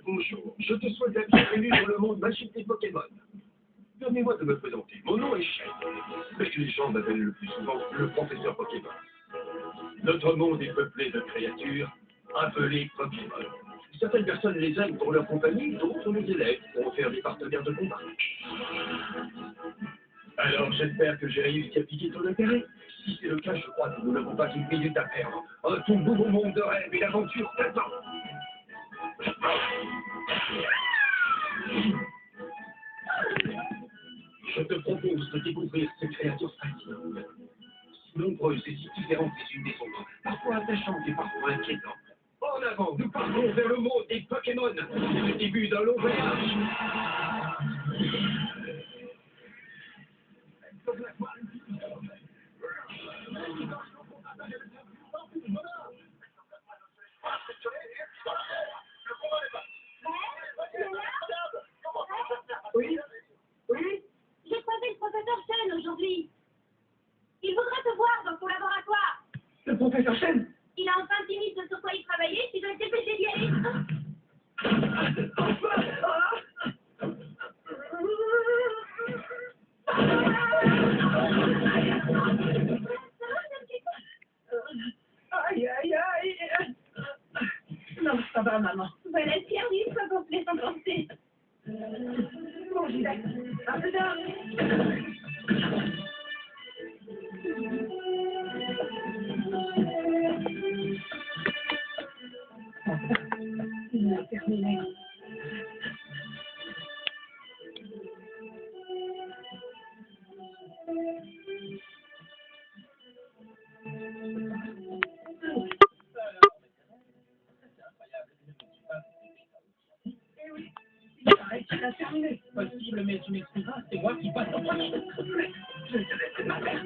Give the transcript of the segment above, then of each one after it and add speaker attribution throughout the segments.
Speaker 1: Bonjour. Je te souhaite la bienvenue dans le monde magique des Pokémon. Permets-moi de me présenter. Mon nom est Shen. Mais les gens m'appellent le plus souvent le professeur Pokémon. Notre monde est peuplé de créatures appelées Pokémon. Certaines personnes les aiment pour leur compagnie, d'autres les élèvent pour en faire des partenaires de combat. Alors j'espère que j'ai réussi à piquer ton intérêt. Si c'est le cas, je crois que nous n'avons pas une minute à perdre. Un tout nouveau monde de rêve et d'aventure t'attend. Je te propose de découvrir ces créatures fascinantes, si nombreuses et si différentes les unes des autres, parfois attachantes et parfois inquiétantes. En avant, nous partons vers le monde des Pokémon, le début d'un long voyage. Oui, oui.
Speaker 2: J'ai croisé le professeur Chen aujourd'hui. Il voudrait te voir dans son laboratoire.
Speaker 1: Le professeur Chen.
Speaker 2: Il a enfin fini de sur quoi il travaillait, tu dois te dépêcher d'y aller.
Speaker 3: Aïe, aïe, aïe. Non, ça va, maman.
Speaker 2: Voilà, Pierre, lui, soit complet sans penser.
Speaker 3: Bon, j'y vais. À plus tard. Il a terminé. Il a terminé.
Speaker 4: Possible, mais tu m'excuseras, c'est moi qui passe en premier.
Speaker 3: Je te laisse ma mère.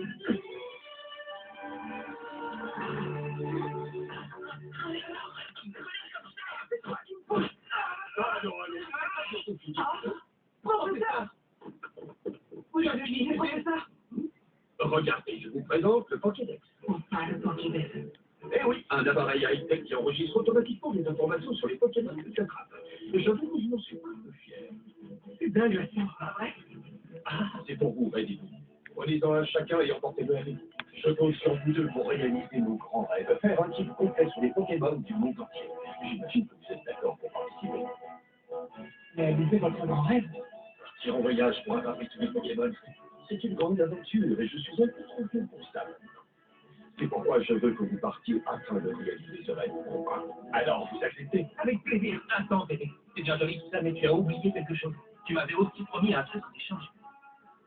Speaker 3: Professeur! Vous avez oublié, professeur?
Speaker 1: Regardez, je vous présente le Pokédex.
Speaker 3: Enfin, le Pokédex.
Speaker 1: Eh oui, un appareil high-tech qui enregistre automatiquement les informations sur les Pokémon que tu attrapes. Et j'avoue que je n'en suis pas un peu fier.
Speaker 3: C'est dingue, la science, pas vrai?
Speaker 1: Ah, c'est pour vous, aidez-vous. Prenez-en un chacun et emportez-le avec vous. Je compte sur vous deux pour réaliser nos grands rêves, faire un type complet sur les Pokémon du monde entier. J'imagine que vous êtes d'accord pour participer.
Speaker 3: Réalisez votre grand rêve.
Speaker 1: Partir en voyage pour attraper tous les Pokémon, c'est une grande aventure et je suis un peu trop vieux pour ça. C'est pourquoi je veux que vous partiez afin de réaliser ce rêve. Alors, vous acceptez?
Speaker 4: Avec plaisir. Attends, bébé. C'est bien joli tout ça, mais tu as oublié quelque chose. Tu m'avais aussi promis un truc en échange.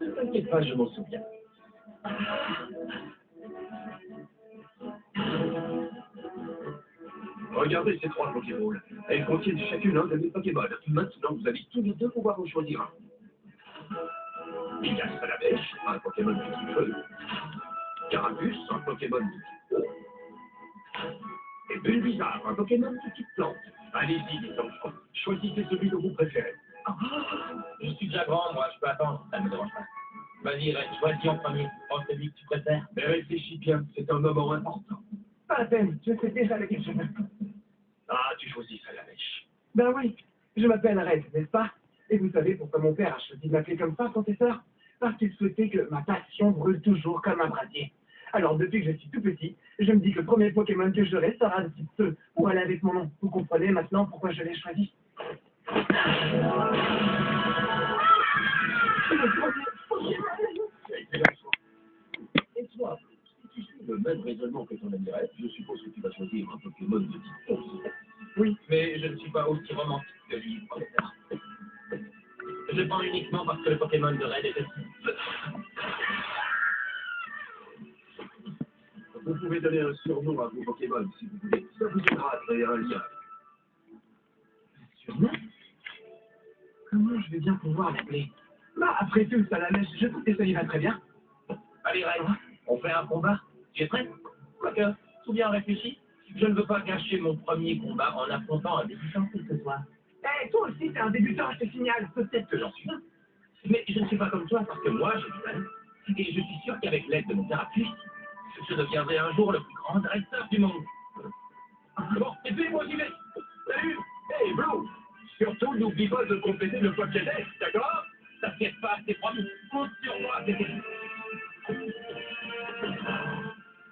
Speaker 1: Ne t'inquiète pas, je m'en souviens. Regardez ces trois Pokéballs. Elles contiennent chacune un de mes Pokémon. Maintenant, vous allez tous les deux pouvoir en choisir un. Il y a Salamèche, un Pokémon de type feu. Carapuce, un Pokémon de type eau. Et Bulbizarre, un Pokémon de type plante. Allez-y, les enfants. Choisissez celui que vous préférez.
Speaker 4: Je suis déjà grand, moi, je peux attendre, ça ne me dérange pas. Vas-y, Red, choisis en premier. Prends celui que tu préfères.
Speaker 1: Mais réfléchis bien, c'est un moment important.
Speaker 3: Pas la peine, je sais déjà lequel je veux.
Speaker 1: Ah, tu choisis Salamèche.
Speaker 3: Ben oui, je m'appelle Red, n'est-ce pas? Et vous savez pourquoi mon père a choisi de m'appeler comme ça, professeur? Parce qu'il souhaitait que ma passion brûle toujours comme un brasier. Alors, depuis que je suis tout petit, je me dis que le premier Pokémon que j'aurai sera de type feu, pour aller avec mon nom. Vous comprenez maintenant pourquoi je l'ai choisi?
Speaker 1: Et toi, si tu suis le même raisonnement que ton ami Red, je suppose que tu vas choisir un Pokémon de type eau.
Speaker 4: Oui, mais je ne suis pas aussi romantique que lui, professeur. Je prends uniquement parce que le Pokémon de Red est de type feu.
Speaker 1: Vous pouvez donner un surnom à vos Pokémon si vous voulez. Ça vous aidera à créer un lien.
Speaker 3: Surnom? Comment je vais bien pouvoir l'appeler? Bah, après tout, Salamèche, je trouve que ça ira très bien.
Speaker 4: Allez, Red, on fait un combat. Tu es prêt? Quoique, tout bien réfléchi. Je ne veux pas gâcher mon premier combat en affrontant un débutant quel que soit.
Speaker 3: Eh, toi aussi, t'es un débutant, je te signale.
Speaker 4: Peut-être que j'en suis un. Mais je ne suis pas comme toi parce que moi, j'ai du mal. Et je suis sûr qu'avec l'aide de mon carapuce, je deviendrai un jour le plus grand dresseur du monde. Bon, et puis moi j'y vais. Salut. Hey, Blue,
Speaker 1: n'oublie pas de compléter le Pokédex, d'accord?
Speaker 4: T'inquiète pas, c'est promis. Compte sur moi, bébé.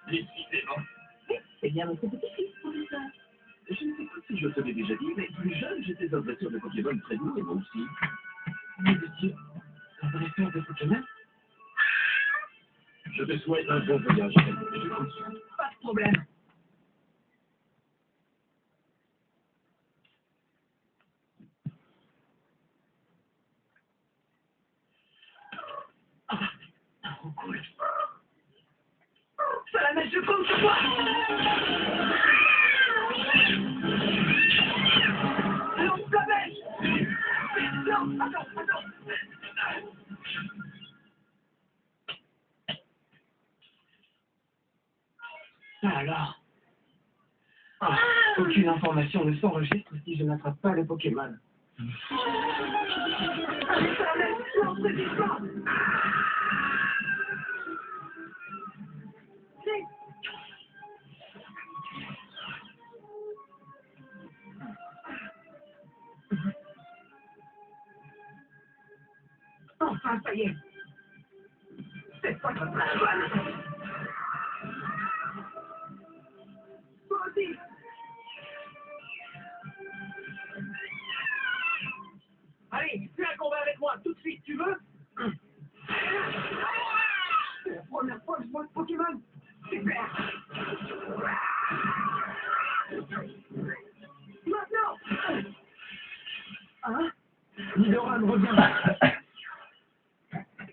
Speaker 1: Décidément.
Speaker 3: C'est bien votre petit-fils, professeur.
Speaker 1: Je ne sais pas si je te l'ai déjà dit, mais plus jeune, j'étais un dresseur de Pokémon très doué, moi aussi.
Speaker 3: Mon Dieu, un dresseur de Pokémon?
Speaker 1: Je te souhaite un bon voyage, je compte sur toi.
Speaker 3: Pas de problème. Trop cool. Salamèche, je compte sur toi. Lance la mèche. Non, attends. Ça alors. Aucune information ne s'enregistre si je n'attrape pas le Pokémon. Salamèche, lance le discord. Enfin, ça y est. C'est pas comme la joie. Toi aussi. Allez, fais un combat avec moi tout de suite, tu veux? C'est la première fois que je vois ce Pokémon. Super. Maintenant. Hein? Nidoran, reviens.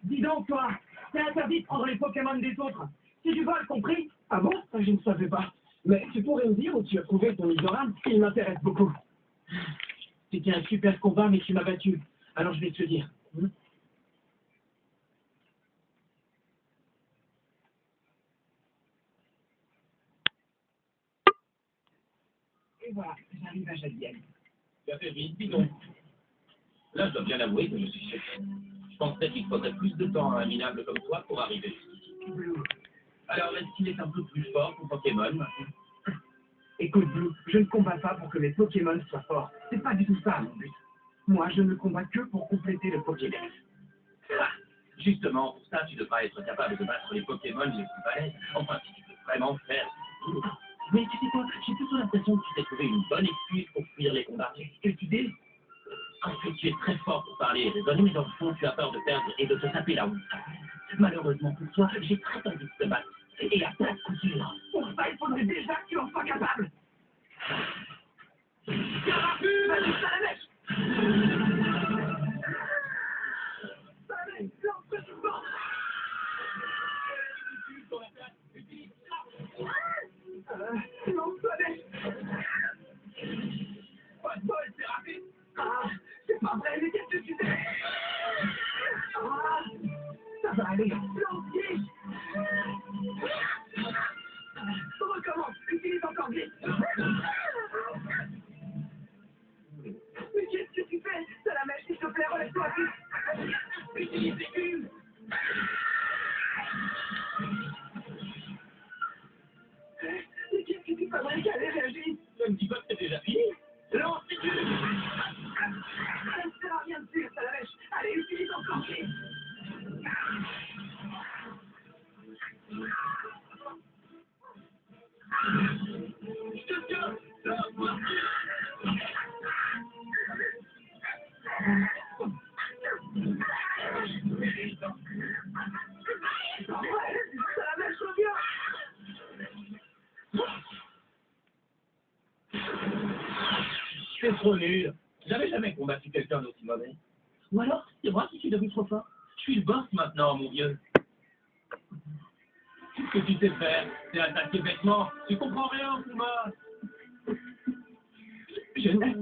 Speaker 3: Dis donc, toi, c'est interdit de prendre les Pokémon des autres. C'est du vol, compris? Ah bon? Je ne savais pas. Mais tu pourrais me dire où tu as trouvé ton Nidoran? Il m'intéresse beaucoup. C'était un super combat, mais tu m'as battu. Alors je vais te le dire. Et voilà, j'arrive à Jadienne.
Speaker 4: Tu as fait vite, dis donc. Là, je dois bien avouer que je suis choqué. Je pensais qu'il faudrait plus de temps à un minable comme toi pour arriver jusqu'ici. Alors, est-ce qu'il est un peu plus fort pour Pokémon maintenant?
Speaker 3: Écoute, Blue, je ne combats pas pour que mes Pokémon soient forts. C'est pas du tout ça, mon but. Moi, je ne combats que pour compléter le Pokédex.
Speaker 4: Ah, justement, pour ça, tu devras être capable de battre les Pokémon les plus balèzes. Enfin, si tu veux vraiment faire. Mais tu sais quoi, j'ai plutôt l'impression que tu t'es trouvé une bonne excuse pour fuir les combats. Quelle idée? En fait, tu es très fort pour parler et raisonner, mais dans le fond, tu as peur de perdre et de te taper la honte. Malheureusement pour toi, j'ai très envie de te battre. Et à plat de couture.
Speaker 3: Pour ça, il faudrait déjà que tu en sois capable.
Speaker 4: Carapuce!
Speaker 3: Vas-y, Salamèche! Salamèche, lance le support! Lance Salamèche!
Speaker 4: Pas de bol, c'est rapide!
Speaker 3: Ah, c'est pas vrai, mais qu'est-ce que tu fais? Ah, ça va aller. Lance Guiche! Recommence, utilise encore Guiche! Mais qu'est-ce que tu fais? Salamèche, s'il te plaît, relève-toi vite!
Speaker 4: Utilise l'écume!
Speaker 3: Mais qu'est-ce que tu fabriques qu'elle ait réagi?
Speaker 4: Ne me dis pas que c'est déjà fini! Lance l'écume!
Speaker 3: Ça ne sert à rien de fuir, Salamèche! Allez, utilise encore Guiche!
Speaker 4: Je te tiens! Lance-moi!
Speaker 3: Salamèche, reviens!
Speaker 4: C'est trop nul! J'avais jamais combattu quelqu'un d'aussi mauvais. Ou alors, c'est moi qui suis devenu trop fort. Je suis le boss maintenant, mon vieux. Tout ce que tu sais faire, c'est attaquer bêtement. Tu comprends rien, Kuma.
Speaker 3: Je n'ai